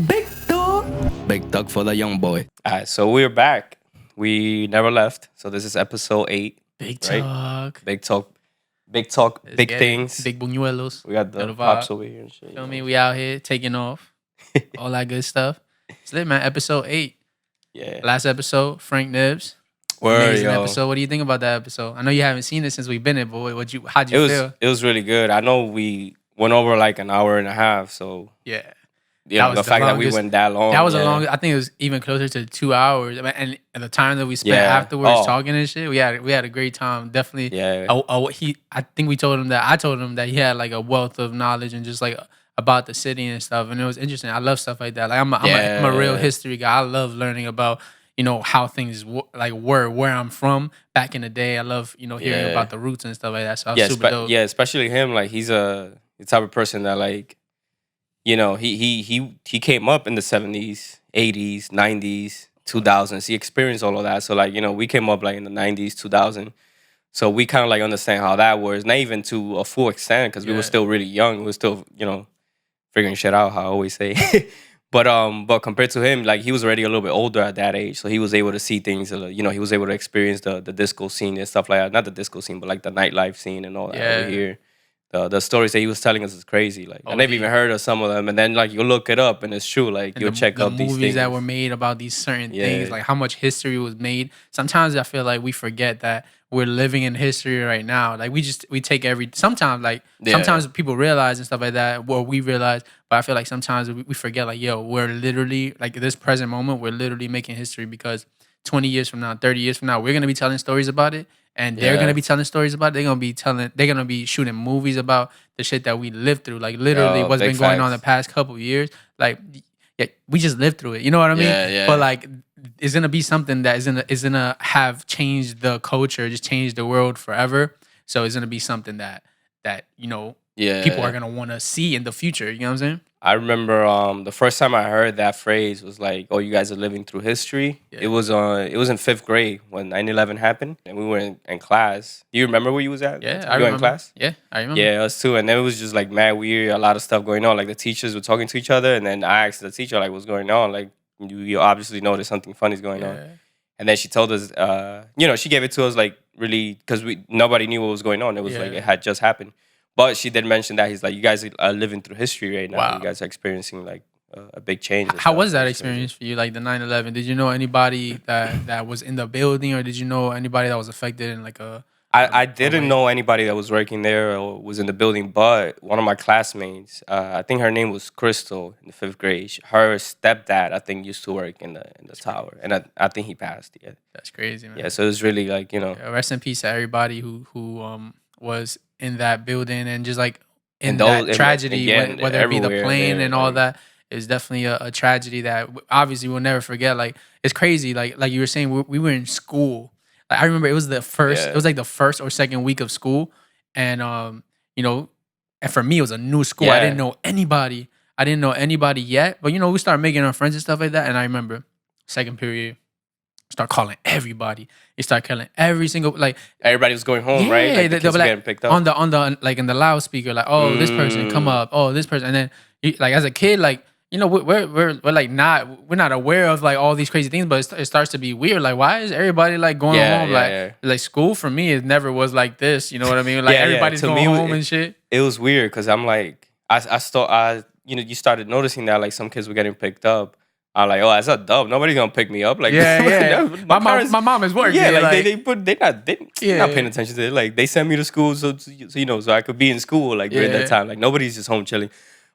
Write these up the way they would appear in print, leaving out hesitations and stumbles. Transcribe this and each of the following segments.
Big dog. Big dog for the young boy. All right, so we're back. We never left. So this is episode 8. Big Right. talk. Big talk. Big talk. Let's Big get it. things. Big buñuelos. We got the Got a pops vibe. over here and shit. Feel me? We out here taking off. All that good stuff. It's lit, man. Episode 8. Yeah. Last episode, Frank Nibs. Word, Amazing yo. episode. What do you think about that episode? I know you haven't seen it since we've been in, but how'd you feel? It was really good. I know we went over like an hour and a half. So Yeah. yeah, was the the fact that we longest- went that long. That was a yeah. long. I think it was even closer to 2 hours. I mean, and the time that we spent Yeah. afterwards Oh. talking and shit, we had a great time. Definitely. Yeah. I think we told him that. I told him that he had like a wealth of knowledge and just like about the city and stuff, and it was interesting. I love stuff like that. Like I'm a real Yeah. history guy. I love learning about how things were where I'm from back in the day. I love hearing Yeah. about the roots and stuff like that. So I was super dope. Yeah, especially him. Like he's the type of person that like, he came up in the 70s, 80s, 90s, 2000s. He experienced all of that. So like, we came up like in the 90s, 2000. So we kind of like understand how that works. Not even to a full extent because we were Yeah. still really young. We were still, figuring shit out, how I always say. But compared to him, like he was already a little bit older at that age, so he was able to see things. He was able to experience the disco scene and stuff like that. Not the disco scene, but like the nightlife scene and all that over Yeah. here. The stories that he was telling us is crazy. Like I Oh, never yeah. even heard of some of them, and then like you look it up and it's true. Like And you'll check the out these movies things that were made about these certain Yeah. things, like how much history was made. Sometimes I feel like we forget that we're living in history right now. Like we take sometimes people realize and stuff like that, or we realize, but I feel like sometimes we forget like, yo, we're literally like this present moment, we're literally making history because 20 years from now, 30 years from now, we're gonna be telling stories about it. And they're Yeah. gonna be telling stories about it. They're gonna be shooting movies about the shit that we lived through. Like literally Yo, what's big been going on the facts. past couple of years. Like yeah, we just lived through it. You know what I mean? Yeah, yeah. But like it's gonna be something that is gonna have changed the culture, just changed the world forever. So it's gonna be something that Yeah, people are gonna wanna see in the future. You know what I'm saying? I remember the first time I heard that phrase was like, "Oh, you guys are living through history." Yeah. It was in 5th grade when 9/11 happened, and we were in class. Do you remember where you was at? Yeah, You I were remember. in class. Yeah, I remember. Yeah, us too. And then it was just like mad weird, a lot of stuff going on. Like the teachers were talking to each other, and then I asked the teacher like, "What's going on?" Like you obviously noticed something funny's going on. Yeah. And then she told us, she gave it to us like really because nobody knew what was going on. It was like Yeah. it had just happened. But she did mention that he's like, you guys are living through history right now. Wow. You guys are experiencing like a big change. and How stuff. was that It's crazy. experience for you? Like the 9/11? Did you know anybody that was in the building, or did you know anybody that was affected in like a? I didn't way. know anybody that was working there or was in the building, but one of my classmates, I think her name was Crystal in the 5th grade. Her stepdad, I think, used to work in the tower, and I think he passed. Yeah, That's crazy, man. yeah. So it was really like Yeah, rest in peace to everybody who was in that building and just like in And those- that and tragedy, again, whether it be the everywhere plane there, and all like- that, is definitely a tragedy that obviously we'll never forget. Like it's crazy. Like you were saying, we were in school. Like I remember it was the first. Yeah. It was like the first or second week of school, and and for me it was a new school. I Yeah. didn't know anybody. I didn't know anybody yet, but we started making our friends and stuff like that. And I remember second period, start calling everybody. You start calling every single like. everybody was going home, right? Like, the they'll kids be were like, getting picked up. on the like in the loudspeaker, like, oh, this person come up, oh, this person, and then like as a kid, like we're like we're not aware of like all these crazy things, but it starts to be weird. Like, why is everybody like going Yeah, home? yeah, Like yeah. like school for me, it never was like this. You know what I mean? Like Yeah, yeah. everybody's To going me, home and shit. It was weird because I'm like, you started noticing that like some kids were getting picked up. I'm like, oh, that's a dub. Nobody's gonna pick me up. Like, Yeah. my My mom is working. Yeah, like, like they're Yeah. not paying attention to it. Like they sent me to school so I could be in school like during Yeah. that time. Like nobody's just home chilling.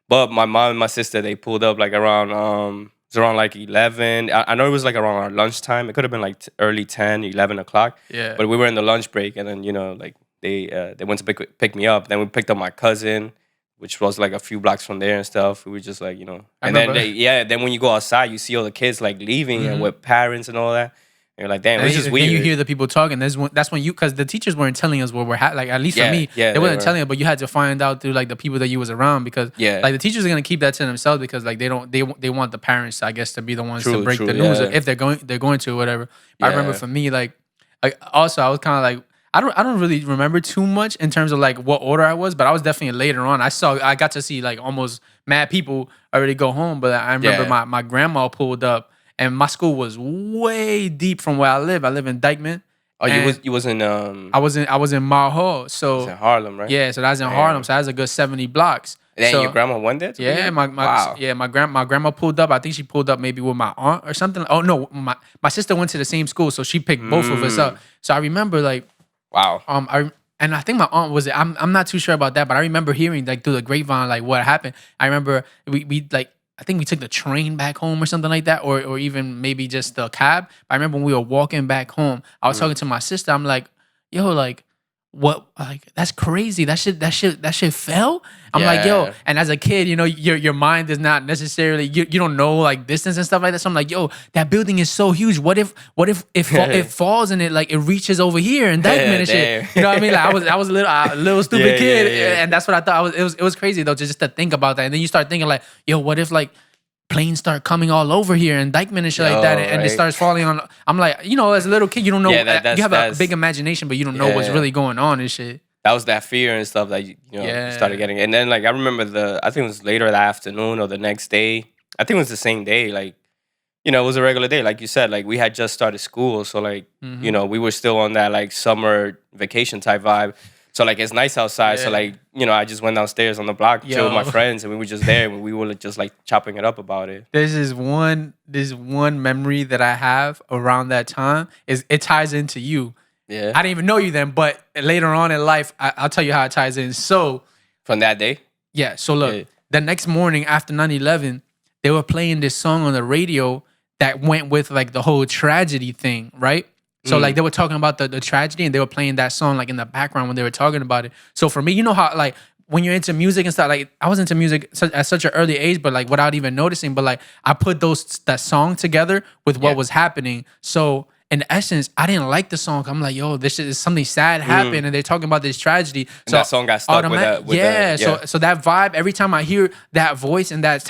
But my mom and my sister, they pulled up like around it was around like 11. I know it was like around our lunchtime. It could have been like early 10, 11 o'clock. Yeah. But we were in the lunch break, and then like they went to pick me up. Then we picked up my cousin, which was like a few blocks from there and stuff. We were just like, I and then remember. then when you go outside, you see all the kids like leaving and Mhm. with parents and all that. And you're like, damn, And it's just then weird. you hear the people talking. That's when you, because the teachers weren't telling us what we're like at least Yeah, for me, yeah, they they wasn't weren't. telling us, but you had to find out through like the people that you was around because Yeah. like the teachers are gonna keep that to themselves because like they want the parents, I guess, to be the ones to True, break true, the news yeah. if they're going to or whatever. I remember Yeah. for me like also I was kind of like I don't really remember too much in terms of like what order I was, but I was definitely later on. I got to see like almost mad people already go home, but I remember Yeah. my grandma pulled up, and my school was way deep from where I live. I live in Dykeman. Oh, and you was in I was in Marhall, was in so Harlem, right? yeah, so that's in Damn. Harlem. So that's a good 70 blocks. And then So your grandma went there? To yeah, be wow. my grandma pulled up. I think she pulled up maybe with my aunt or something. Oh no, my sister went to the same school, so she picked both of us up. So I remember like Wow. I think my aunt was. I'm not too sure about that, but I remember hearing like through the grapevine like what happened. I remember we like I think we took the train back home or something like that, or even maybe just the cab. But I remember when we were walking back home, I was talking to my sister. I'm like, yo, like what? Like that's crazy. That shit fell. I'm like, yo, Yeah. and as a kid, you know, your mind is not necessarily you don't know like distance and stuff like that. So I'm like, yo, that building is so huge. What if it falls and it like it reaches over here and Dykeman and shit? Damn. You know what I mean? Like I was a little stupid Yeah, kid, yeah. and that's what I thought. It was crazy though, just to think about that. And then you start thinking like, yo, what if like planes start coming all over here and Dykeman and shit like that, and it right. starts falling on. I'm like, you know, as a little kid, you don't know. Yeah, that's- you have a that's- big imagination, but you don't know what's Yeah. really going on and shit. That was that fear and stuff that you know Yeah. started getting. And then like I remember I think it was later that afternoon or the next day. I think it was the same day. Like, you know, it was a regular day. Like you said, like we had just started school. So like, you know, we were still on that like summer vacation type vibe. So like it's nice outside. So Yeah. like, you know, I just went downstairs on the block, chill with my Yo. friends, and we were just there and we were just like chopping it up about it. There's this one memory that I have around that time. Is it ties into you. Yeah. I didn't even know you then, but later on in life, I'll tell you how it ties in. So From that day? yeah, so look, Yeah. the next morning after 9/11, they were playing this song on the radio that went with like the whole tragedy thing, right? So like they were talking about the tragedy and they were playing that song like in the background when they were talking about it. So for me, you know how like when you're into music and stuff, like I was into music at such an early age, but like without even noticing, but like I put that song together with what Yeah. was happening. So in essence, I didn't like the song. I'm like, yo, this shit is something sad happened, and they're talking about this tragedy. So that song got stuck with that- with yeah, the- so that vibe. Every time I hear that voice and that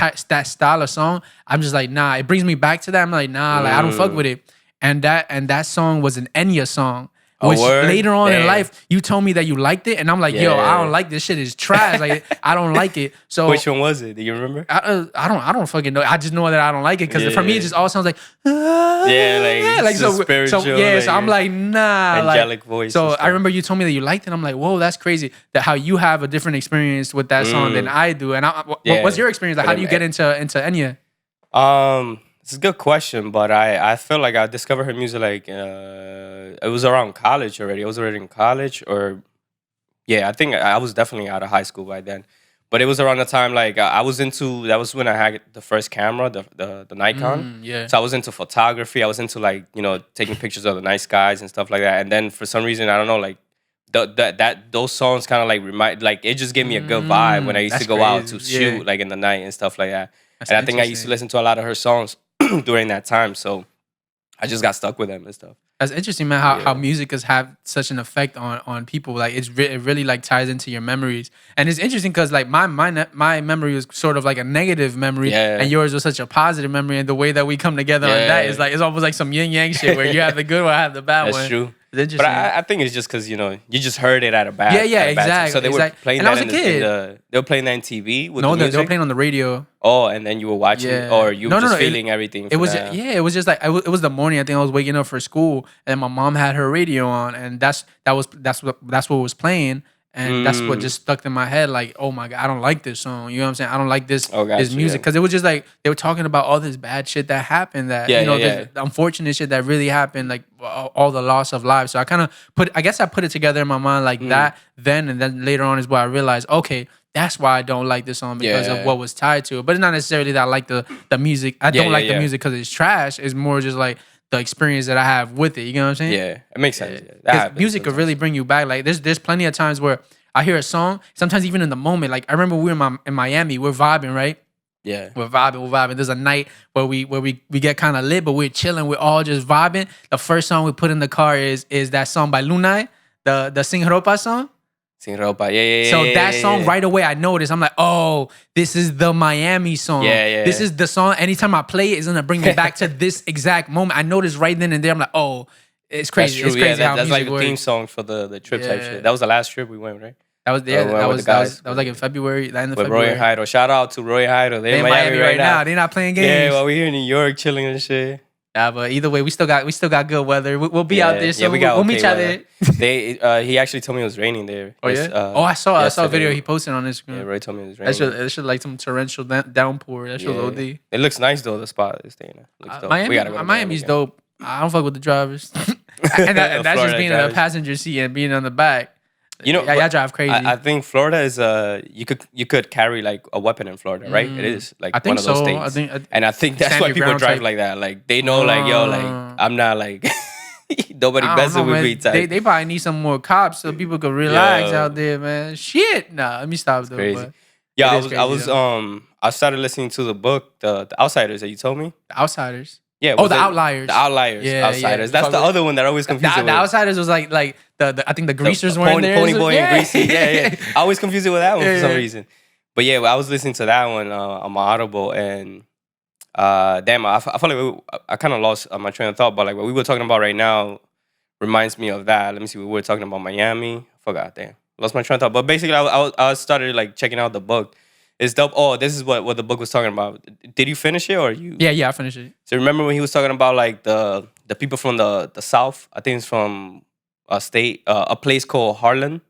style of song, I'm just like, nah. It brings me back to that. I'm like, nah, like I don't fuck with it. And that song was an Enya song. A Which word? later on in Damn. life, you told me that you liked it, and I'm like, yo, I Yeah. don't like this shit. It's trash. Like I don't like it. So Which one was it? Do you remember? I don't fucking know. I just know that I don't like it because for me it Yeah. just all sounds like Yeah, like so spiritual, yeah. So like I'm like nah, angelic voice So and I stuff. remember you told me that you liked it. I'm like, whoa, that's crazy. That how you have a different experience with that song than I do. And Yeah. what's your experience? Like, But how do you get into Enya? It's a good question, but I feel like I discovered her music like it was around college already. I was already in college, or yeah, I think I was definitely out of high school by then. But it was around the time like I was into. That was when I had the first camera, the Nikon. Yeah. So I was into photography. I was into like taking pictures of the night skies and stuff like that. And then for some reason I don't know like those songs kind of like remind like it just gave me a good vibe when I used to that's go out to crazy. shoot Yeah. like in the night and stuff like that. That's And I think I used to interesting. listen to a lot of her songs during that time. So I just got stuck with them and stuff. That's interesting, man. How Yeah. music has have such an effect on people. Like it really like ties into your memories, and it's interesting because like my memory was sort of like a negative memory, Yeah. and yours was such a positive memory. And the way that we come together on that Yeah. is like it's almost like some yin yang shit where you have the good one, I have the bad That's one. true. It's interesting. But I think it's just because you just heard it at a bad Yeah, yeah, at a bad time. exactly, So they were exactly. playing And I that was a in kid. they were playing that on TV with no, the they music. were playing on the radio. Oh, and then you were watching, Yeah. or you No, were no, just no, feeling everything. It for was that. yeah, it was just like it was the morning. I think I was waking up for school, and my mom had her radio on, and that's what was playing, and that's what just stuck in my head. Like, oh my god, I don't like this song. You know what I'm saying? I don't like this Oh, this gotcha, music yeah. because it was just like they were talking about all this bad shit that happened. That Yeah, yeah, this unfortunate shit that really happened. Like all the loss of lives. So I kind of I guess I put it together in my mind like that then, and then later on is where I realized, okay. That's why I don't like this song because Yeah. of what was tied to it. But it's not necessarily that I like the music. I don't yeah, like the yeah. music because it's trash. It's more just like the experience that I have with it. You know what I'm saying? Yeah, it makes sense. Yeah. That 'Cause happens music could sometimes. really bring you back. Like there's plenty of times where I hear a song, sometimes even in the moment. Like I remember we were in Miami, we're vibing, right? Yeah. We're vibing. There's a night where we get kind of lit, but we're chilling. We're all just vibing. The first song we put in the car is that song by Lunay, the Sing Ropa song. Sin ropa. Yeah. So yeah, that yeah, song yeah. right away, I noticed. I'm like, oh, this is the Miami song. Yeah. This is the song. Anytime I play it, it's gonna bring me back to this exact moment. I noticed right then and there. I'm like, oh, it's crazy. That's true. It's crazy how that's music like the works. theme song for the trip type Yeah. shit. That was the last trip we went, right? That was we yeah. went That with was the that guys. was that was like in February, the end of With Roy February. and Hydo. Shout out to Roy and Hydo. They're They in Miami right now. They're not playing Yeah, games. well, we here in New York chilling and shit. Yeah, but either way, we still got good weather. We'll be out there, so we got we'll meet y'all okay there. They he actually told me it was raining there. Oh yeah. I saw a video yesterday. he posted on Instagram. Yeah, Roy told me it was raining. That should like some torrential downpour. That show's OD. It looks nice though. The spot is staying. Looks dope. We gotta go to Miami's again. dope. I don't fuck with the drivers, and that's just Florida being in drivers. the passenger seat and being on the back. You know, y'all drive crazy. I think Florida is you could carry like a weapon in Florida, right? It is like I think one of those so. states. I And I think that's stand why your people ground drive type. like that. Like they know, like yo, like I'm not like nobody I don't messing know, with man. me. Type. They probably need some more cops so people could relax Yo. out there, man. Shit, nah. Let me stop though. Crazy. But Yeah, it is I was crazy, though. I started listening to the book, the Outsiders that you told me. The Outsiders. Yeah. Oh, was the it- Outliers. The Outliers. Yeah, Outsiders. yeah. That's the other one that I always confuse it The with. Outsiders was like the I think the Greasers were in there. Pony Boy Yeah. and Greasy. Yeah. I always confuse it with that one for some Yeah. reason. But yeah, I was listening to that one on my Audible, and damn, I felt like I kind of lost my train of thought. But like what we were talking about right now reminds me of that. Let me see. We were talking about Miami. I forgot. Damn, lost my train of thought. But basically, I started like checking out the book. It's dope. Oh, this is what the book was talking about. Did you finish it or you? Yeah, I finished it. So remember when he was talking about like the people from the South? I think it's from a state, a place called Harlan.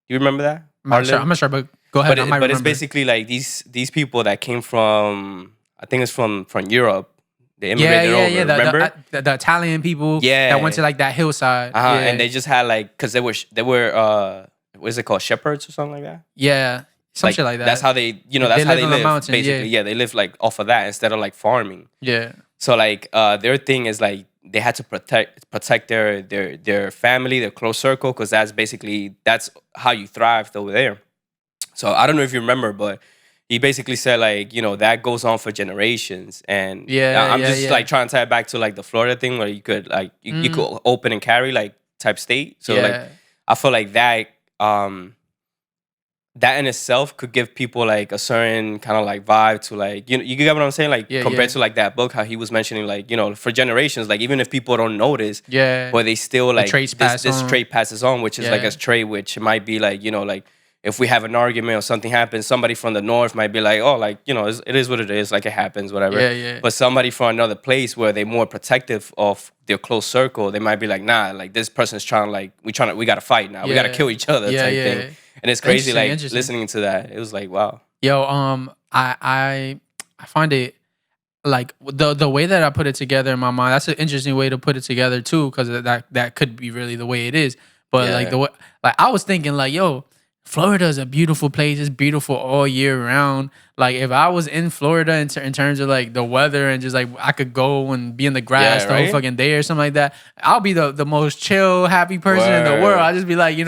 You remember that? I'm not sure, but go ahead. But, I might but it's remember. basically like these people that came from, I think it's from Europe. They immigrated over. Remember? The Italian people. Yeah. That went to like that hillside. Yeah. And they just had like, cause they were what's it called, shepherds or something like that. Yeah. Some shit like that. That's how they, that's They how live they on the live. mountain, Basically, yeah. they live like off of that instead of like farming. Yeah. So like their thing is like they had to protect their family, their close circle, because that's how you thrived over there. So I don't know if you remember, but he basically said like, that goes on for generations. And I'm just like trying to tie it back to like the Florida thing where you could like you could open and carry like type state. So like I feel like that that in itself could give people like a certain kind of like vibe to like, you get what I'm saying? Like compared to like that book, how he was mentioning like, for generations, like even if people don't notice, but they still like this trait passes on, which is like a trait which might be like, like if we have an argument or something happens, somebody from the north might be like, oh, like, it is what it is, like it happens, whatever. But somebody from another place where they're more protective of their close circle, they might be like, nah, like this person's trying like, we gotta fight now. We gotta kill each other type thing. And it's crazy, like listening to that. It was like, wow. Yo, I find it like the way that I put it together in my mind. That's an interesting way to put it together too, because that could be really the way it is. But like the way, like I was thinking, like, yo, Florida is a beautiful place. It's beautiful all year round. Like if I was in Florida in terms of like the weather and just like I could go and be in the grass the whole fucking day or something like that, I'll be the most chill, happy person in the world. I'll just be like,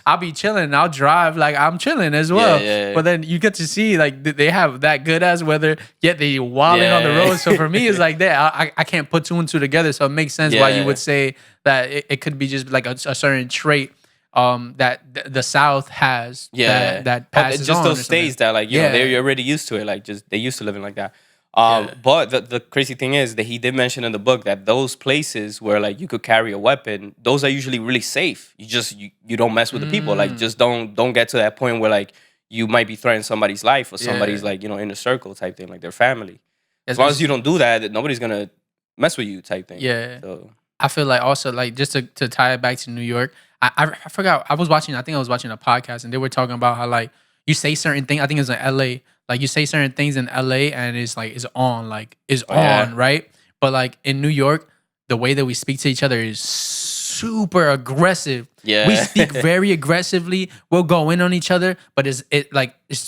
I'll be chilling. I'll drive like I'm chilling as well. But then you get to see like they have that good ass weather, yet they wilding on the road. So for me, it's like that. I can't put two and two together. So it makes sense why you would say that it could be just like a certain trait that the South has that passes just on. Those states that like they're already used to it, like just they used to living like that. But the crazy thing is that he did mention in the book that those places where like you could carry a weapon, those are usually really safe. You just you don't mess with the people. Like just don't get to that point where like you might be threatening somebody's life or somebody's like inner circle type thing, like their family. As long as you don't do that, nobody's gonna mess with you type thing. Yeah. So I feel like also like just to tie it back to New York, I forgot I was watching a podcast and they were talking about how like you say certain things. I think it's in LA. Like you say certain things in LA and it's like it's on, right? But like in New York, the way that we speak to each other is super aggressive. Yeah. We speak very aggressively. We'll go in on each other, but it's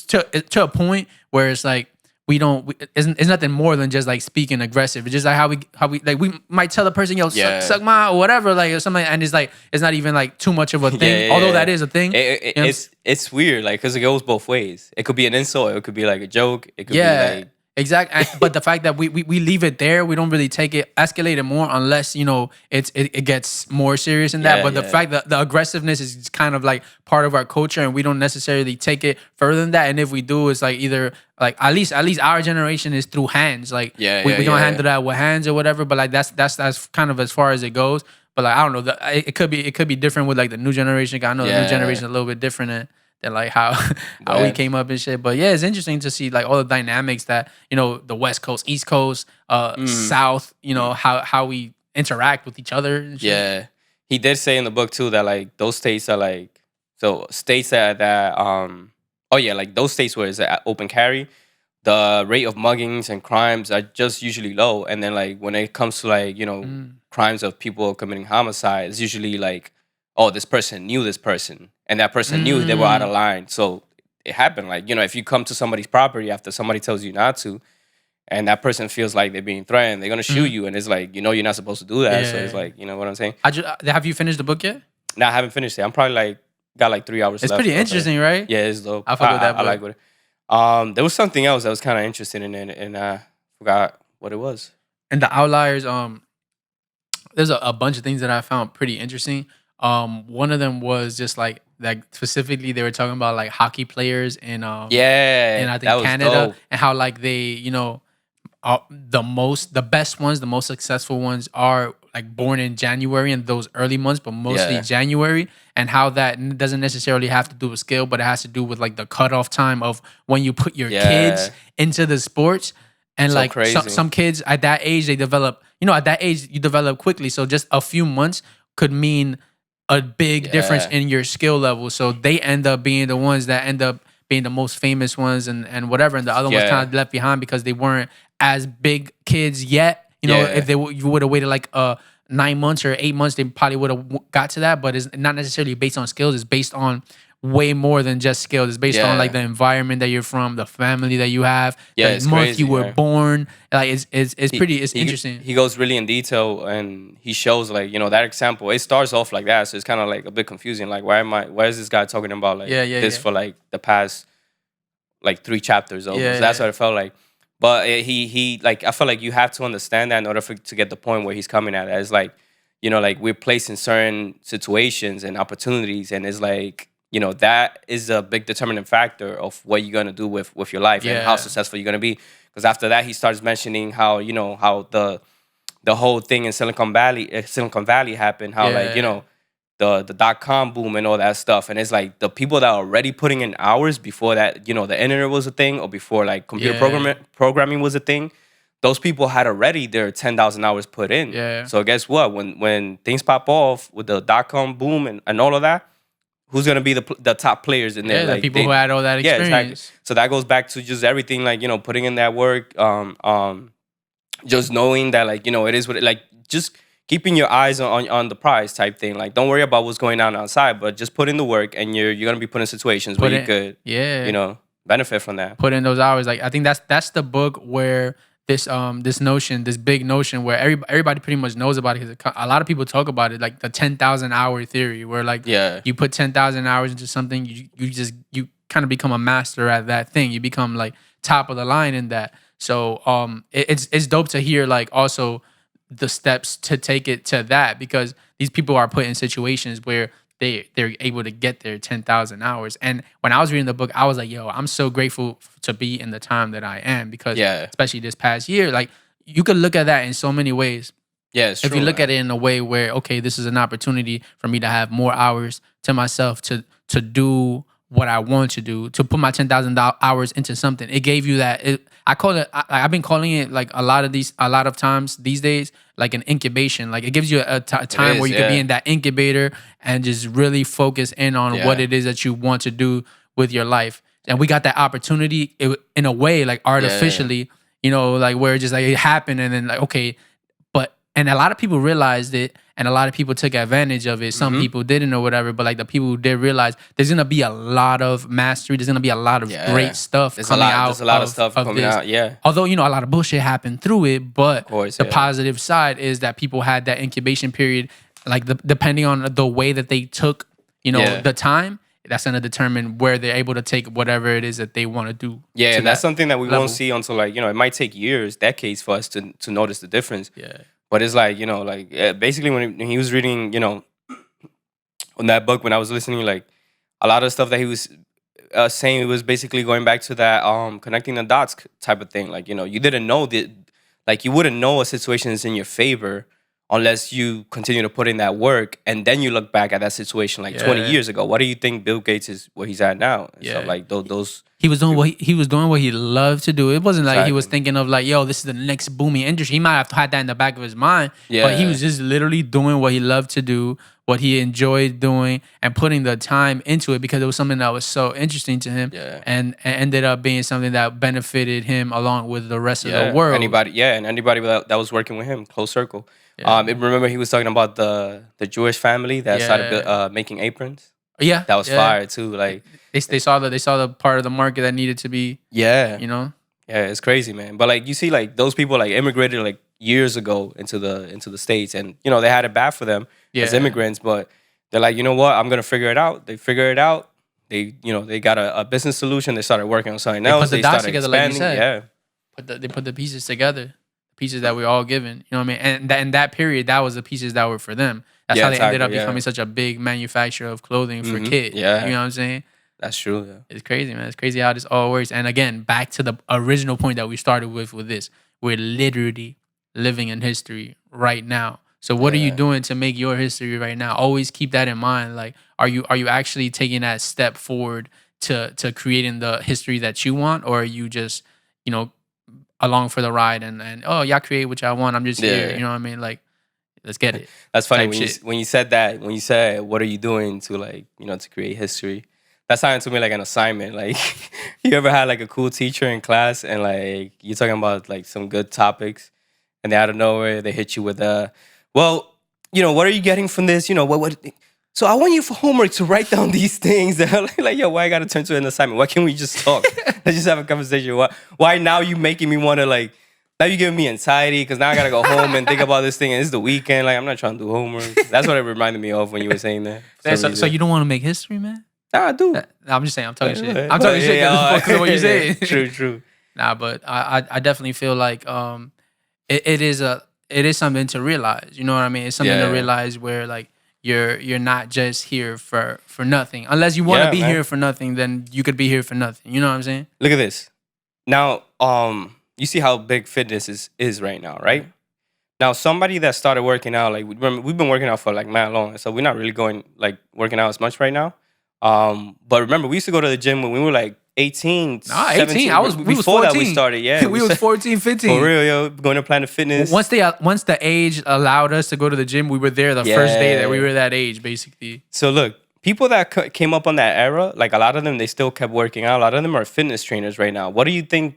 to a point where it's like it's nothing more than just like speaking aggressive. It's just like how we like we might tell the person, yo, suck my or whatever, like or something, and it's like it's not even like too much of a thing. Although that is a thing. It's weird, like because it goes both ways. It could be an insult, it could be like a joke, it could be like exactly. But the fact that we leave it there, we don't really escalate it more unless it gets more serious than that. But the fact that the aggressiveness is kind of like part of our culture, and we don't necessarily take it further than that. And if we do, it's like either like at least our generation is through hands. Like we don't handle that with hands or whatever. But like that's kind of as far as it goes. But like I don't know, it could be different with like the new generation. I know the new Yeah. generation is a little bit different than like how how we But came up and shit. But yeah, it's interesting to see like all the dynamics that the West Coast, East Coast, South. How we interact with each other and shit. yeah, he did say in the book too that like those states are like states like those states where it's a open carry, the rate of muggings and crimes are just usually low, and then like when it comes to like crimes of people committing homicide, it's usually like, oh, this person knew this person, and that person knew they were out of line, so it happened. Like if you come to somebody's property after somebody tells you not to, and that person feels like they're being threatened, they're gonna shoot you, and it's like you're not supposed to do that. So it's Yeah. like what I'm saying. Have you finished the book yet? Now I haven't finished it. I'm probably like got like 3 hours It's left. pretty interesting, right? Yeah, it's dope. I fuck with that I like book. it. There was something else I was kind of interested in, and I forgot what it was. And the outliers, there's a bunch of things that I found pretty interesting. One of them was just like specifically they were talking about like hockey players in Yeah, in I that think was Canada, dope. and how like they the best ones, the most successful ones are like born in January and those early months, but mostly Yeah. January, and how that doesn't necessarily have to do with skill, but it has to do with like the cutoff time of when you put your kids into the sports. And So like crazy. some kids at that age, they develop, at that age you develop quickly. So just a few months could mean a big difference Yeah. in your skill level. So they end up being the ones that end up being the most famous ones and whatever. And the other ones Yeah. kind of left behind because they weren't as big kids yet. Yeah. If you would have waited like 9 months or 8 months, they probably would have got to that. But it's not necessarily based on skills. It's based on way more than just skills. It's based on Yeah. like the environment that you're from, the family that you have, Yeah, the it's month crazy, you were yeah. born. Like it's He- interesting. He goes really in detail, and he shows like that example. It starts off like that, so it's kind of like a bit confusing. Like why is this guy talking about like this Yeah. for like the past like 3 chapters over? Yeah, So that's yeah. what it felt like. But he like I feel like you have to understand that in order to get the point where he's coming at. It's like like we're placed in certain situations and opportunities, and it's like that is a big determining factor of what you're gonna do with your life and how Yeah. successful you're gonna be. Because after that, he starts mentioning how how the whole thing in Silicon Valley happened. How like Yeah. the .com boom and all that stuff. And it's like the people that are already putting in hours before that the internet was a thing, or before like computer Yeah. programming was a thing. Those people had already their 10,000 hours put in. Yeah. So guess what? When things pop off with the .com boom and all of that, who's gonna be the top players in there? Yeah, the Like, people who had all that yeah, experience. exactly. So that goes back to just everything, like putting in that work, just knowing that like it is what it, like just keeping your eyes on the prize type thing. Like don't worry about what's going on outside, but just put in the work, and you're gonna be put in situations where you could Yeah. benefit from that. Put in those hours. Like I think that's the book where this big notion where everybody pretty much knows about it, because a lot of people talk about it, like the 10,000 hour theory, where like Yeah. you put 10,000 hours into something, you kind of become a master at that thing. You become like top of the line in that. So it's dope to hear like also the steps to take it to that, because these people are put in situations where they're able to get their 10,000 hours. And when I was reading the book, I was like, yo, I'm so grateful to be in the time that I am, because especially this past year, like you could look at that in so many ways. Yeah, it's If true, you look man. at it in a way where, okay, this is an opportunity for me to have more hours to myself to do what I want to do, to put my 10,000 hours into something. It gave you that. I call it. I've been calling it like a lot of times these days, like an incubation. Like it gives you a time is, where you could be yeah. in that incubator and just really focus in on what Yeah. it is that you want to do with your life. And we got that opportunity in a way, like artificially, like where it just like it happened, and then like okay. And a lot of people realized it, and a lot of people took advantage of it. Some people didn't or whatever, but like the people who did realize, there's gonna be a lot of mastery. There's gonna be a lot of Yeah. great stuff There's coming out. There's a lot of stuff coming this. out. Yeah. Although a lot of bullshit happened through it, but course, the yeah. positive side is that people had that incubation period. Like depending on the way that they took, Yeah. the time, that's gonna determine where they're able to take whatever it is that they want to do. Yeah, to and that's that something that we level. won't see until like it might take years, decades for us to notice the difference. Yeah. But it's like basically when he was reading on that book, when I was listening, like a lot of stuff that he was saying, it was basically going back to that connecting the dots type of thing. Like you didn't know that, like you wouldn't know a situation is in your favor unless you continue to put in that work, and then you look back at that situation like 20 Yeah. years ago. What do you think Bill Gates is where he's at now? And Yeah. stuff like those. He was doing he was doing what he loved to do. It wasn't like he was Exactly. thinking of like, yo, this is the next booming industry. He might have had that in the back of his mind, but he Yeah. was just literally doing what he loved to do, what he enjoyed doing, and putting the time into it because it was something that was so interesting to him, Yeah. and ended up being something that benefited him along with the rest of the world. Anybody that was working with him, close circle. Remember he was talking about the Jewish family that started making aprons. Yeah, That was fire too. Like they saw the part of the market that needed to be, yeah, you know. yeah, it's crazy, man. But like you see, like those people like immigrated like years ago into the States, and you know they had it bad for them as immigrants, but they're like, you know what, I'm gonna figure it out. They figure it out. They they got a business solution. They started working on something else. Put the dots together, like you said. Yeah, They put the pieces together, the pieces that we all given. You know what I mean? And in that period, that was the pieces that were for them. That's how they ended up becoming such a big manufacturer of clothing for kids. Yeah. You know what I'm saying? That's true. Yeah. It's crazy, man. It's crazy how this all works. And again, back to the original point that we started with this. We're literally living in history right now. So what are you doing to make your history right now? Always keep that in mind. Like, are you actually taking that step forward to creating the history that you want? Or are you just, along for the ride and oh, y'all create what y'all want. I'm just here. You know what I mean? Like, let's get it. That's funny Type when you said that. When you said, "What are you doing to to create history?" That sounded to me like an assignment. Like, you ever had like a cool teacher in class and like you're talking about like some good topics, and then out of nowhere they hit you with well, what are you getting from this? What? So I want you for homework to write down these things. Like, yo, why I gotta turn to an assignment? Why can't we just talk? Let's just have a conversation. Why now you making me want to like? Now you're giving me anxiety because now I gotta go home and think about this thing, and it's the weekend. Like, I'm not trying to do homework. That's what it reminded me of when you were saying that. So you don't want to make history, man? Nah, I do. I'm just saying. I'm talking shit. I'm talking shit because of what you're saying. True. Nah, but I definitely feel like it is something to realize. You know what I mean? It's something to realize where like you're not just here for nothing. Unless you want to be here for nothing, then you could be here for nothing. You know what I'm saying? Look at this. Now, you see how big fitness is right now, right? Now, somebody that started working out, like we've been working out for like mad long, so we're not really going like working out as much right now. But remember, we used to go to the gym when we were like 18, 17. We was 14. That we started, yeah. we was 14, 15. For real, yo. Going to Planet Fitness. Once the age allowed us to go to the gym, we were there the first day that we were that age, basically. So look, people that came up on that era, like a lot of them, they still kept working out. A lot of them are fitness trainers right now. What do you think,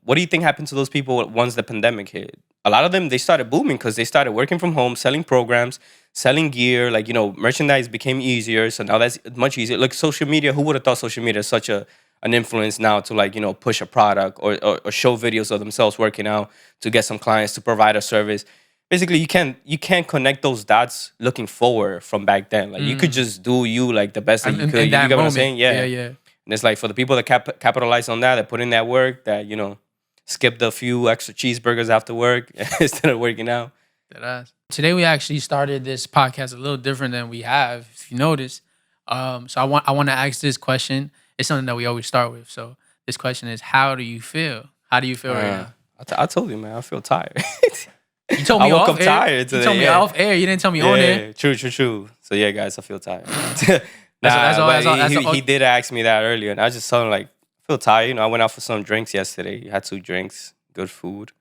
what do you think happened to those people once the pandemic hit? A lot of them, they started booming because they started working from home, selling programs, selling gear, like, merchandise became easier. So now that's much easier. Like social media, who would have thought social media is such an influence now to like, push a product or show videos of themselves working out to get some clients, to provide a service. Basically, you can't connect those dots looking forward from back then. Like you could just do you like the best that you could. You get what I'm saying? Yeah. Yeah. And it's like for the people that capitalize on that, that put in that work, that skipped a few extra cheeseburgers after work instead of working out. Today we actually started this podcast a little different than we have, if you notice. So I want to ask this question. It's something that we always start with. So this question is, how do you feel? How do you feel right now? I told you, man, I feel tired. You told me I woke off up air. tired today. You told me off air. You didn't tell me on air. True. So yeah, guys, I feel tired. He did ask me that earlier, and I just told him like, I feel tired. I went out for some drinks yesterday. Had 2 drinks, good food.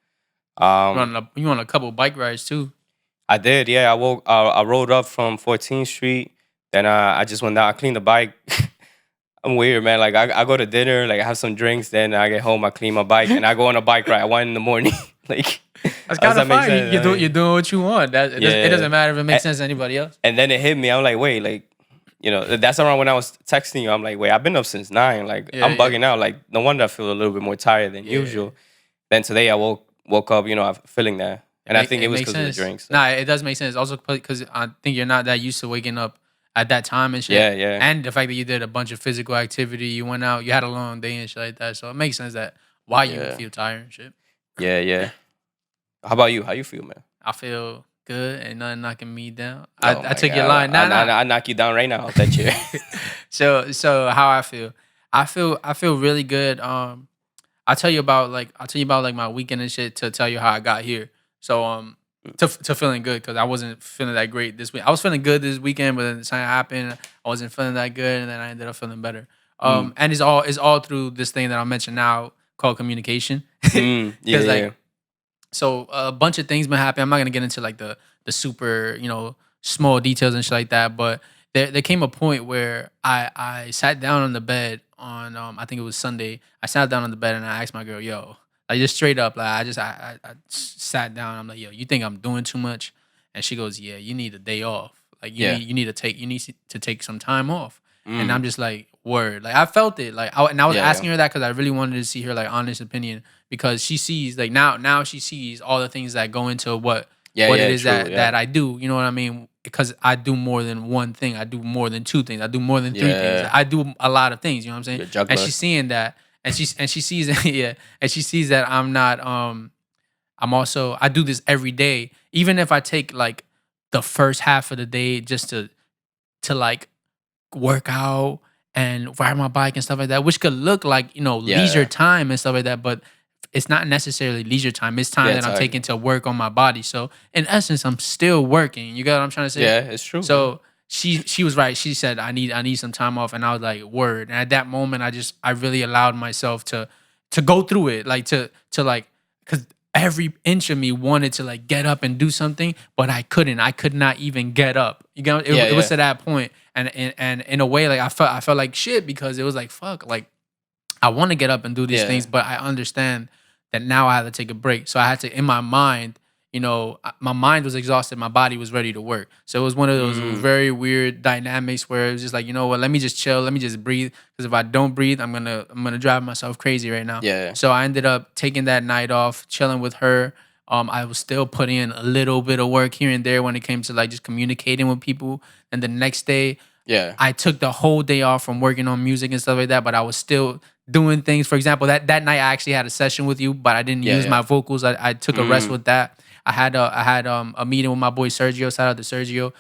You on a couple bike rides too? I did, yeah. I rode up from 14th Street. Then I just went down. I cleaned the bike. I'm weird, man. Like I go to dinner, like I have some drinks, then I get home, I clean my bike, and I go on a bike ride at 1 a.m. Like that's kind of fine. You're doing what you want. It doesn't matter if it makes sense to anybody else. And then it hit me. I'm like, wait, like, that's around when I was texting you. I'm like, wait, I've been up since 9. Like I'm bugging out. Like no wonder I feel a little bit more tired than usual. Then today I woke up, I'm feeling that. And I think it was because of the drinks. So. Nah, it does make sense. Also because I think you're not that used to waking up at that time and shit. Yeah. And the fact that you did a bunch of physical activity, you went out, you had a long day and shit like that. So it makes sense that why you would feel tired and shit. Yeah. How about you? How you feel, man? I feel good and nothing knocking me down. I took your line. I knock you down right now. That chair. So how I feel really good. I'll tell you about like my weekend and shit to tell you how I got here. So to feeling good because I wasn't feeling that great this week. I was feeling good this weekend, but then something happened. I wasn't feeling that good, and then I ended up feeling better. And it's all through this thing that I'll mention now called communication. Yeah, Because yeah. so a bunch of things been happening. I'm not gonna get into like the super small details and shit like that, but there came a point where I sat down on the bed on I think it was Sunday. I sat down on the bed and I asked my girl, yo, like just straight up, like I sat down. I'm like, yo, you think I'm doing too much? And she goes, yeah, you need a day off. Like Yeah. you need to take some time off. And Mm. I'm just like, word. Like I felt it. Like and I was Yeah, asking yeah. her that because I really wanted to see her like honest opinion because she sees like now she sees all the things that go into what Yeah, it yeah, is true, that yeah. I do. You know what I mean? Because I do more than one thing. I do more than two things. I do more than three things. Yeah. I do a lot of things. You know what I'm saying? You're a juggler. And she's seeing that, and she sees that, yeah, and she sees that I'm not. I'm also I do this every day. Even if I take like the first half of the day just to like work out and ride my bike and stuff like that, which could look like leisure Yeah. time and stuff like that, but it's not necessarily leisure time. It's time Yeah, that I'm exactly. taking to work on my body. So in essence, I'm still working. You get what I'm trying to say? Yeah, it's true. So she was right. She said I need some time off, and I was like, word. And at that moment, I really allowed myself to go through it, like to like because every inch of me wanted to like get up and do something, but I couldn't. I could not even get up. You know, Yeah, it was yeah. to that point, and in a way, like I felt like shit because it was like fuck, like I want to get up and do these Yeah. things, but I understand that now I have to take a break. So I had to, in my mind, my mind was exhausted, my body was ready to work. So it was one of those Mm. very weird dynamics where it was just like, you know what, let me just chill, let me just breathe. Because if I don't breathe, I'm gonna drive myself crazy right now. Yeah. So I ended up taking that night off, chilling with her. I was still putting in a little bit of work here and there when it came to like just communicating with people. And the next day, Yeah. I took the whole day off from working on music and stuff like that, but I was still doing things. For example, that night I actually had a session with you, but I didn't Yeah, use yeah. my vocals. I took a rest Mm. with that. I had a meeting with my boy Sergio. Shout out to Sergio.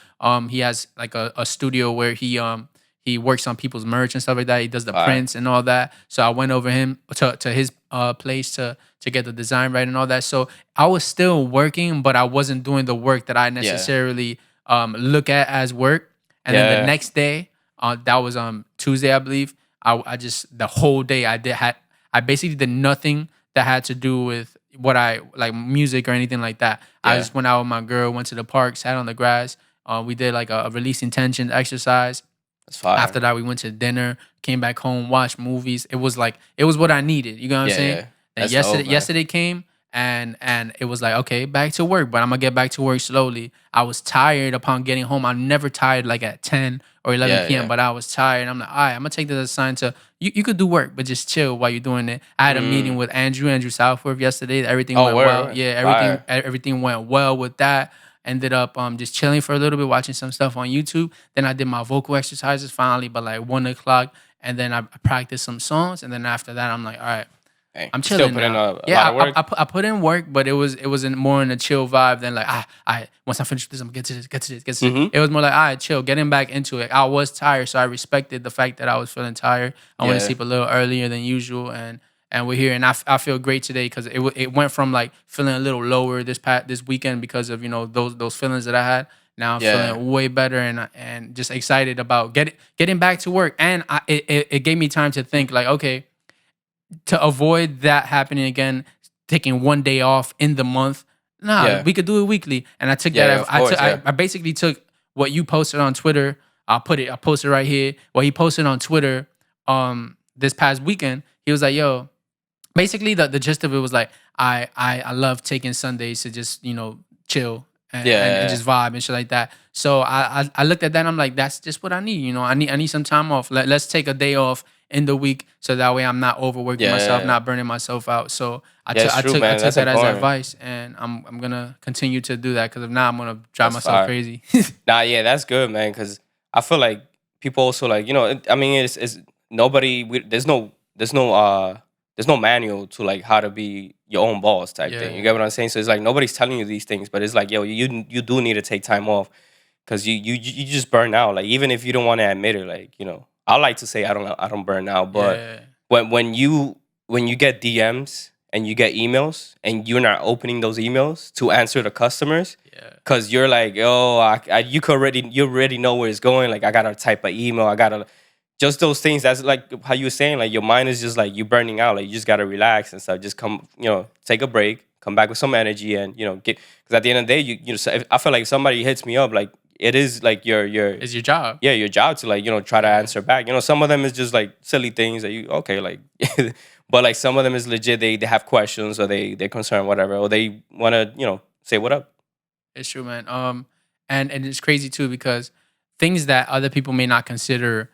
He has like a studio where he works on people's merch and stuff like that. He does the Fire. prints and all that. So I went over him to his place to get the design right and all that. So I was still working, but I wasn't doing the work that I necessarily look at as work. And then the Yeah. next day, that was Tuesday, I believe. I just the whole day I basically did nothing that had to do with what I like music or anything like that. I Yeah. just went out with my girl, went to the park, sat on the grass. We did like a releasing tension exercise. That's fire. After that, we went to dinner, came back home, watched movies. It was what I needed. You know what I'm Yeah, saying? yeah. And That's dope, man. yesterday came and it was like, okay, back to work, but I'm gonna get back to work slowly. I was tired upon getting home. I'm never tired like at 10 or 11 Yeah, p.m., yeah. but I was tired. I'm like, all right, I'm gonna take this as a sign to you could do work, but just chill while you're doing it. I had a meeting with Andrew Southworth yesterday. Everything Oh, went word, well. word. Yeah, Fire. everything went well with that. Ended up just chilling for a little bit, watching some stuff on YouTube. Then I did my vocal exercises finally by like 1 o'clock. And then I practiced some songs. And then after that, I'm like, all right, Hey, I'm you still chilling put in now. a lot of work. I put in work, but it was more in a chill vibe than like I once I finish this, I'm gonna get to this, get to this, get to this. Mhm. It was more like all right, chill, getting back into it. I was tired, so I respected the fact that I was feeling tired. I went to Yeah. sleep a little earlier than usual, and we're here, and I feel great today because it went from like feeling a little lower this weekend because of those feelings that I had. Now I'm Yeah. feeling way better and just excited about getting back to work, and it gave me time to think like okay, to avoid that happening again, taking one day off in the month. Nah, Yeah. we could do it weekly. And I took Yeah, that. of course, yeah. I basically took what you posted on Twitter. I posted right here. What he posted on Twitter this past weekend. He was like, yo, basically the gist of it was like I love taking Sundays to just chill and just vibe and shit like that. So I looked at that and I'm like, that's just what I need. I need some time off. Let's take a day off in the week so that way I'm not overworking myself, not burning myself out. So I Yeah, it's true, took man. That's that as important. advice, and I'm gonna continue to do that because if not, I'm gonna drive That's myself fire. crazy. Nah, yeah, that's good, man. Because I feel like people also like I mean, it's nobody. There's no manual to like how to be your own boss type thing. You Yeah. get what I'm saying? So it's like nobody's telling you these things, but it's like yo, you do need to take time off because you just burn out. Like even if you don't want to admit it, like I like to say I don't burn out, but Yeah. when you get DMs and you get emails and you're not opening those emails to answer the customers, Yeah. because you're like, oh, you already know where it's going. Like, I gotta type an email. I gotta just those things. That's like how you were saying. Like, your mind is just like you burning out. Like, you just gotta relax and stuff. Just come, take a break, come back with some energy, and get. Because at the end of the day, I feel like if somebody hits me up, like it is like your It's your job. yeah, your job to like try to answer back. Some of them is just like silly things that you okay like, but like some of them is legit. They have questions, or they're concerned, whatever, or they want to say what up. It's true, man. And it's crazy too because things that other people may not consider,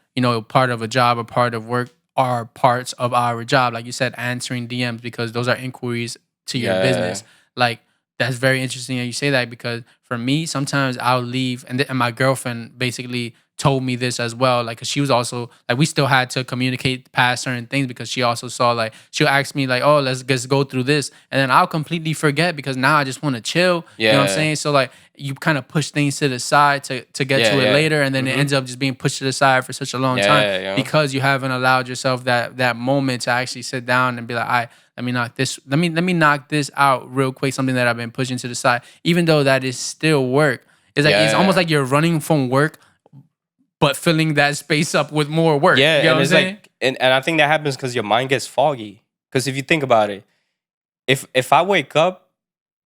part of a job or part of work are parts of our job. Like you said, answering DMs because those are inquiries to your business. Like that's very interesting that you say that because for me, sometimes I'll leave and my girlfriend basically told me this as well. Like, 'cause she was also like, we still had to communicate past certain things because she also saw like, she'll ask me like, oh, let's just go through this. And then I'll completely forget because now I just want to chill. You know what I'm saying? So like you kind of push things to the side to get to it later. And then it ends up just being pushed to the side for such a long time because you haven't allowed yourself that moment to actually sit down and be like, let me knock this. Let me knock this out real quick. Something that I've been pushing to the side, even though that is still work. It's like it's almost like you're running from work, but filling that space up with more work. Yeah, you know and what I'm it's saying? like, and I think that happens because your mind gets foggy. Because if you think about it, if I wake up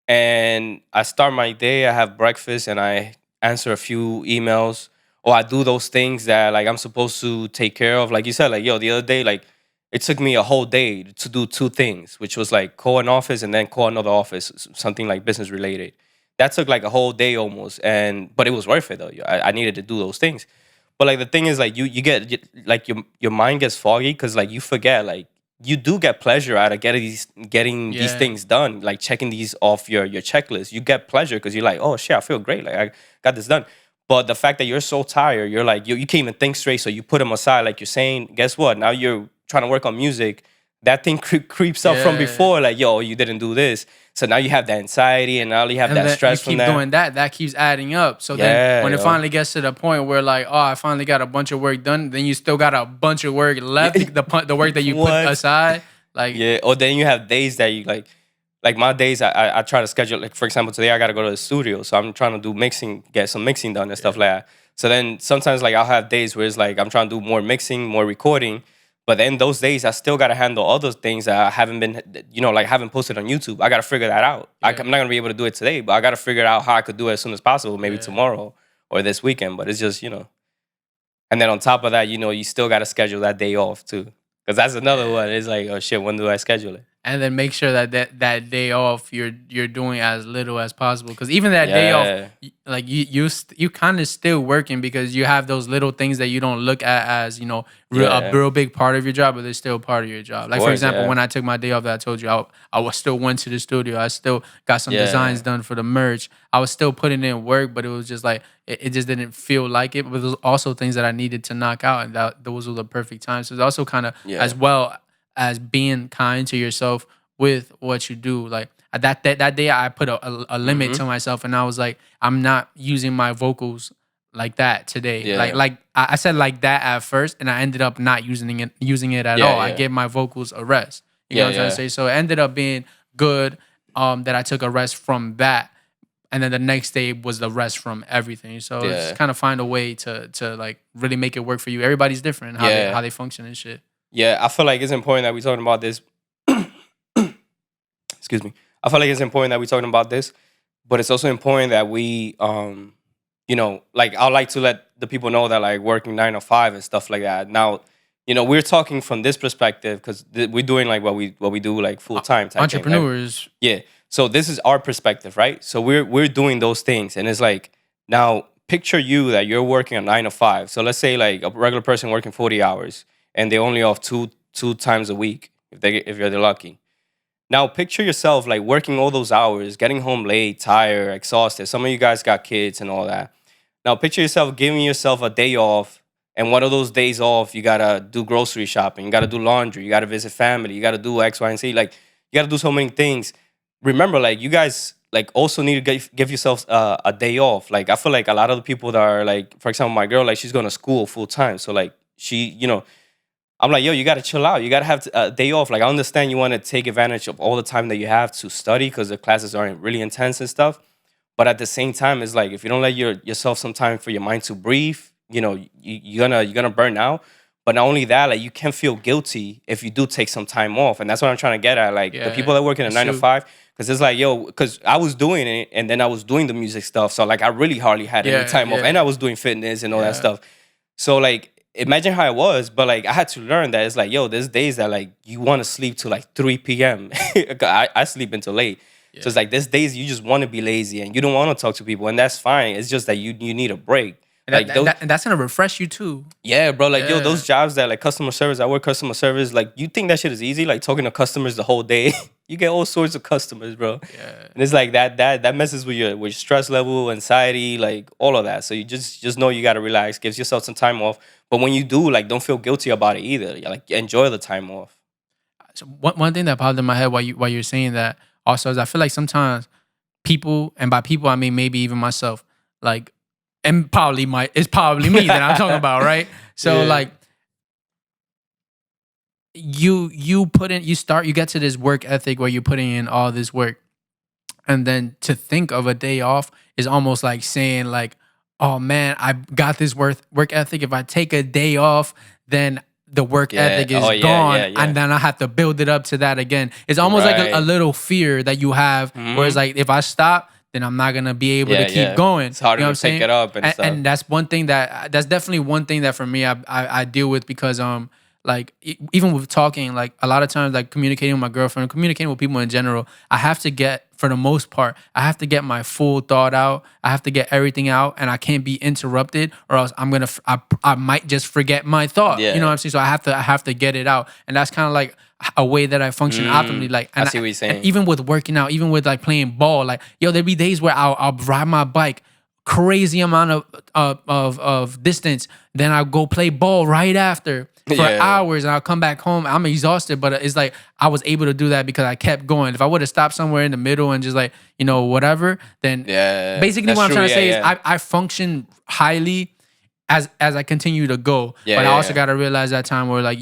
and I start my day, I have breakfast and I answer a few emails, or I do those things that like I'm supposed to take care of. Like you said, like the other day, like it took me a whole day to do two things, which was like call an office and then call another office, something like business related. That took like a whole day almost, but it was worth it though. I needed to do those things. But like the thing is, like you get like your mind gets foggy because like you forget, like you do get pleasure out of getting these things done, like checking these off your checklist. You get pleasure because you're like, oh shit, I feel great, like I got this done. But the fact that you're so tired, you're like you can't even think straight, so you put them aside. Like you're saying, guess what? Now you're trying to work on music. That thing creeps up from before, like yo, you didn't do this. So now you have that anxiety, and now you have that stress you from keep that. doing that keeps adding up. So then when it finally gets to the point where like, oh, I finally got a bunch of work done, then you still got a bunch of work left, the work that you put aside. Like or then you have days that you like my days I try to schedule, like for example today I gotta go to the studio, so I'm trying to do mixing, get some mixing done and stuff like that. So then sometimes like I'll have days where it's like I'm trying to do more mixing, more recording. But then those days, I still gotta handle other things that I haven't been, like haven't posted on YouTube. I gotta figure that out. I'm not gonna be able to do it today, but I gotta figure out how I could do it as soon as possible, maybe tomorrow or this weekend. But it's just, And then on top of that, you still gotta schedule that day off too, because that's another one. It's like, oh shit, when do I schedule it? And then make sure that day off you're doing as little as possible, because even that day off, like you kind of still working because you have those little things that you don't look at as a real big part of your job, but they're still part of your job. Like for example, when I took my day off that I told you, I was still went to the studio. I still got some designs done for the merch. I was still putting in work, but it was just like it just didn't feel like it. But there was also things that I needed to knock out, and those were the perfect times. So it's also kind of as well as being kind to yourself with what you do. Like that day I put a limit to myself, and I was like, I'm not using my vocals like that today. Like I said like that at first, and I ended up not using it at all. I gave my vocals a rest. You know what I'm trying to say? So it ended up being good that I took a rest from that. And then the next day was the rest from everything. So just kind of find a way to like really make it work for you. Everybody's different how they function and shit. Yeah, I feel like it's important that we're talking about this. Excuse me. I feel like it's important that we're talking about this, but it's also important that we, like I like to let the people know that like working 9 to 5 and stuff like that. Now, we're talking from this perspective because we're doing like what we do like full time. Entrepreneurs. Yeah. So this is our perspective, right? So we're doing those things, and it's like now picture you that you're working a 9 to 5. So let's say like a regular person working 40 hours. And they only off two times a week if you're lucky. Now picture yourself like working all those hours, getting home late, tired, exhausted. Some of you guys got kids and all that. Now picture yourself giving yourself a day off, and one of those days off, you gotta do grocery shopping, you gotta do laundry, you gotta visit family, you gotta do X, Y, and Z. Like you gotta do so many things. Remember, like you guys like also need to give yourselves a day off. Like I feel like a lot of the people that are like, for example, my girl, like she's going to school full time, so like she, I'm like, yo, you gotta chill out. You gotta have a day off. Like, I understand you want to take advantage of all the time that you have to study because the classes aren't really intense and stuff. But at the same time, it's like if you don't let yourself some time for your mind to breathe, you're gonna burn out. But not only that, like you can feel guilty if you do take some time off, and that's what I'm trying to get at. Like the people that work in a 9 to 5, because it's like, yo, because I was doing it and then I was doing the music stuff, so like I really hardly had any time off, and I was doing fitness and all that stuff. So like imagine how it was, but like I had to learn that it's like, yo, there's days that like you want to sleep till like 3 p.m. I sleep until late. So it's like there's days you just want to be lazy and you don't want to talk to people, and that's fine. It's just that you need a break. And, like and that's gonna refresh you too. Yeah, bro. Like yo, those jobs that like customer service, I work customer service. Like you think that shit is easy? Like talking to customers the whole day, you get all sorts of customers, bro. Yeah. And it's like that messes with your stress level, anxiety, like all of that. So you just know you gotta relax, gives yourself some time off. But when you do, like, don't feel guilty about it either. Like enjoy the time off. So one thing that popped in my head while you're saying that also is I feel like sometimes people, and by people I mean maybe even myself, like. And it's probably me that I'm talking about, right? So like you get to this work ethic where you're putting in all this work. And then to think of a day off is almost like saying like, oh man, I got this work ethic. If I take a day off, then the work ethic is gone. And then I have to build it up to that again. It's almost like a little fear that you have, where it's like, if I stop, then I'm not gonna be able to keep going. It's harder to pick it up and stuff. And that's definitely one thing that for me I deal with, because like even with talking, like a lot of times, like communicating with my girlfriend, communicating with people in general, I have to get, for the most part, I have to get my full thought out. I have to get everything out, and I can't be interrupted, or else I might just forget my thought. You know what I'm saying? So I have to get it out, and that's kind of like a way that I function optimally. Like, and I see what you're saying. And even with working out, even with like playing ball, like yo, there'll be days where I'll ride my bike crazy amount of distance, then I'll go play ball right after for hours, and I'll come back home. I'm exhausted, but it's like I was able to do that because I kept going. If I would have stopped somewhere in the middle and just like, whatever, then basically what I'm trying to say is I function highly as I continue to go. But I also got to realize that time where like,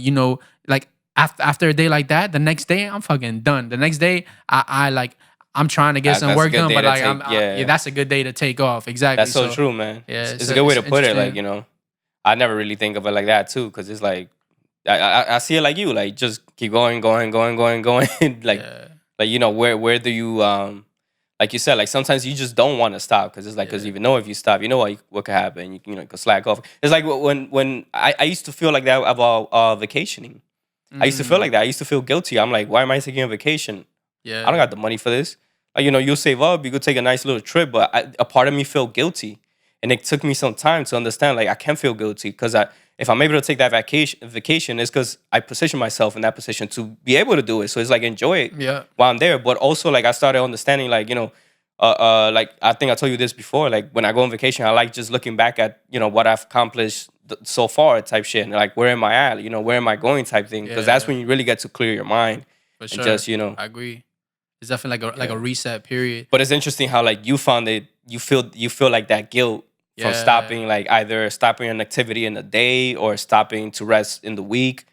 like after a day like that, the next day I'm fucking done. The next day I'm trying to get some work done, but like that's a good day to take off. Exactly. That's so true, man. Yeah, it's a good way to put it. Like, I never really think of it like that too, because it's like I see it like you, like just keep going. Like where do you like you said, like sometimes you just don't want to stop, because it's like, because even though if you stop, what could happen. You could slack off. It's like when I used to feel like that about vacationing. I used to feel like that. I used to feel guilty. I'm like, why am I taking a vacation? I don't got the money for this. Like, you'll save up, you could take a nice little trip, but a part of me felt guilty. And it took me some time to understand, like, I can feel guilty, because if I'm able to take that vacation, it's because I position myself in that position to be able to do it. So it's like, enjoy it while I'm there. But also, like, I started understanding, like, like, I think I told you this before, like, when I go on vacation, I like just looking back at, what I've accomplished so far type shit. And like, where am I at? Where am I going type thing? Because that's when you really get to clear your mind. For sure. And just, I agree. It's definitely like a reset period. But it's interesting how like you found it. You feel like that guilt from stopping, like either stopping an activity in a day or stopping to rest in the week.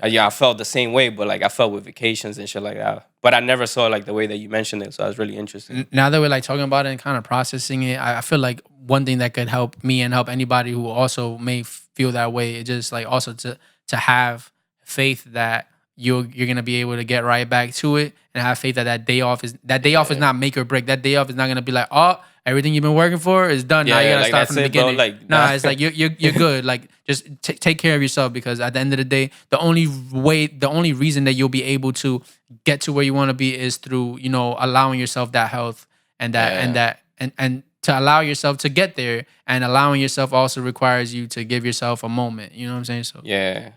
I felt the same way, but like I felt with vacations and shit like that. But I never saw like the way that you mentioned it, so I was really interested. Now that we're like talking about it and kind of processing it, I feel like one thing that could help me and help anybody who also may feel that way is just like also to have faith that you're gonna be able to get right back to it, and have faith that day off is not make or break. That day off is not gonna be like, oh, everything you've been working for is done. Now you gotta start from the beginning. Bro, like, nah, it's like you're good. Like just take care of yourself, because at the end of the day, the only reason that you'll be able to get to where you want to be is through allowing yourself that health and that and to allow yourself to get there, and allowing yourself also requires you to give yourself a moment. You know what I'm saying? So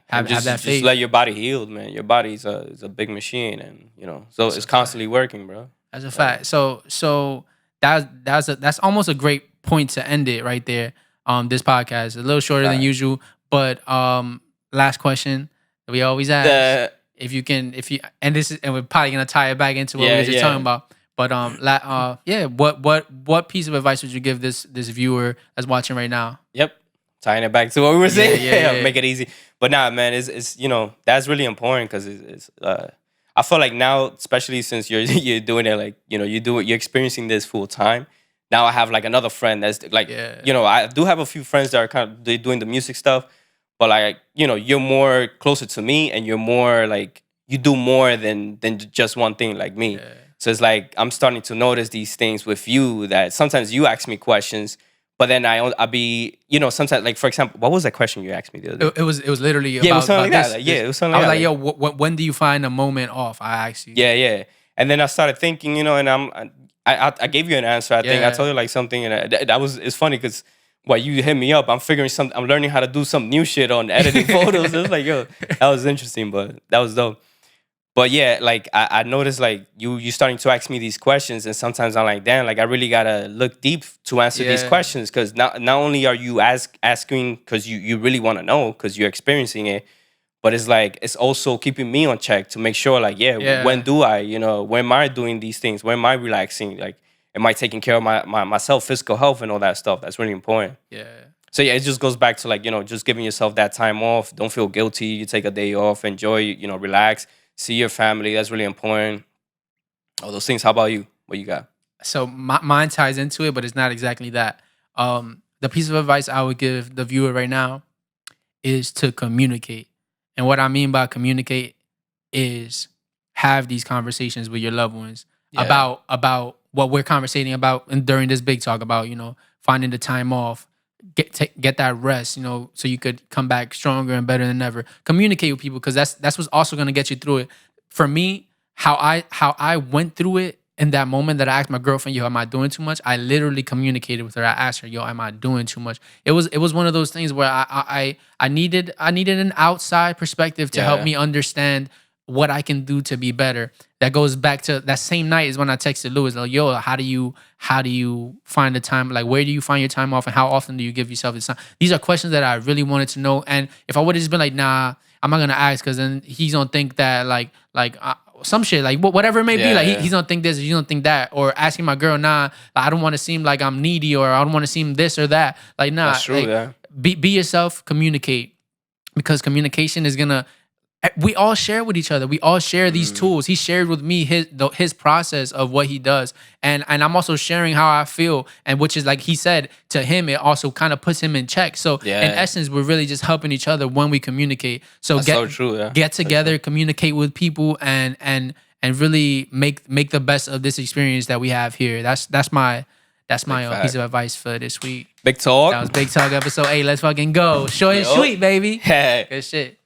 have that faith. Just let your body heal, man. Your body is a big machine, and so it's constantly working, bro. That's a fact. So that's almost a great point to end it right there. This podcast a little shorter than usual, but last question that we always ask: and we're probably gonna tie it back into what we were just talking about. But what piece of advice would you give this viewer that's watching right now? Yep. tying it back to what we were saying. yeah. Make it easy. But nah, man, it's that's really important because I feel like now, especially since you're doing it, like you're experiencing this full time. Now I have like another friend that's like I do have a few friends that are kind of doing the music stuff, but like you're more closer to me and you're more like you do more than just one thing like me. Yeah. So it's like I'm starting to notice these things with you that sometimes you ask me questions. But then I be sometimes like for example, what was that question you asked me the other day? It was literally Yeah, it was something like that. this. It was something I was like like, that. yo, when do you find a moment off? I asked you. Yeah. And then I started thinking, and I gave you an answer. I think I Yeah. told you like something, and it's funny because while you hit me up, I'm figuring I'm learning how to do some new shit on editing photos. It was like, yo, that was interesting, but that was dope. But yeah, like I noticed like you starting to ask me these questions, and sometimes I'm like, damn, like I really gotta look deep to answer these Yeah. questions because not only are you asking because you really want to know because you're experiencing it, but it's like it's also keeping me on check to make sure like Yeah. when do I when am I doing these things, when am I relaxing, like am I taking care of myself, physical health and all that stuff. That's really important. Yeah. So yeah, it just goes back to like just giving yourself that time off. Don't feel guilty. You take a day off, enjoy, relax. See your family. That's really important. All those things. How about you? What you got? So mine ties into it, but it's not exactly that. The piece of advice I would give the viewer right now is to communicate. And what I mean by communicate is have these conversations with your loved ones about what we're conversating about during this big talk about, finding the time off, get that rest, so you could come back stronger and better than ever. Communicate with people because that's what's also going to get you through it. For me, how I went through it in that moment that I asked my girlfriend, yo, am I doing too much? I literally communicated with her. I asked her, yo, am I doing too much? It was one of those things where I needed an outside perspective to help me understand what I can do to be better. That goes back to that same night is when I texted Lewis, like, yo, how do you find the time? Like, where do you find your time off and how often do you give yourself this time? These are questions that I really wanted to know. And if I would have just been like, nah, I'm not going to ask because then he's going to think that like some shit, like whatever it may be, like he's going to think this or he's going to think that. Or asking my girl, nah, I don't want to seem like I'm needy or I don't want to seem this or that. Like, nah, that's true, like, be yourself, communicate, because communication is going to, we all share with each other. We all share these tools. He shared with me his process of what he does. And I'm also sharing how I feel. And which is like he said, to him, it also kind of puts him in check. So in essence, we're really just helping each other when we communicate. So get together, communicate with people and really make the best of this experience that we have here. That's my piece of advice for this week. Big talk. That was Big Talk episode 8. Let's fucking go. Short and sweet, baby. Good shit.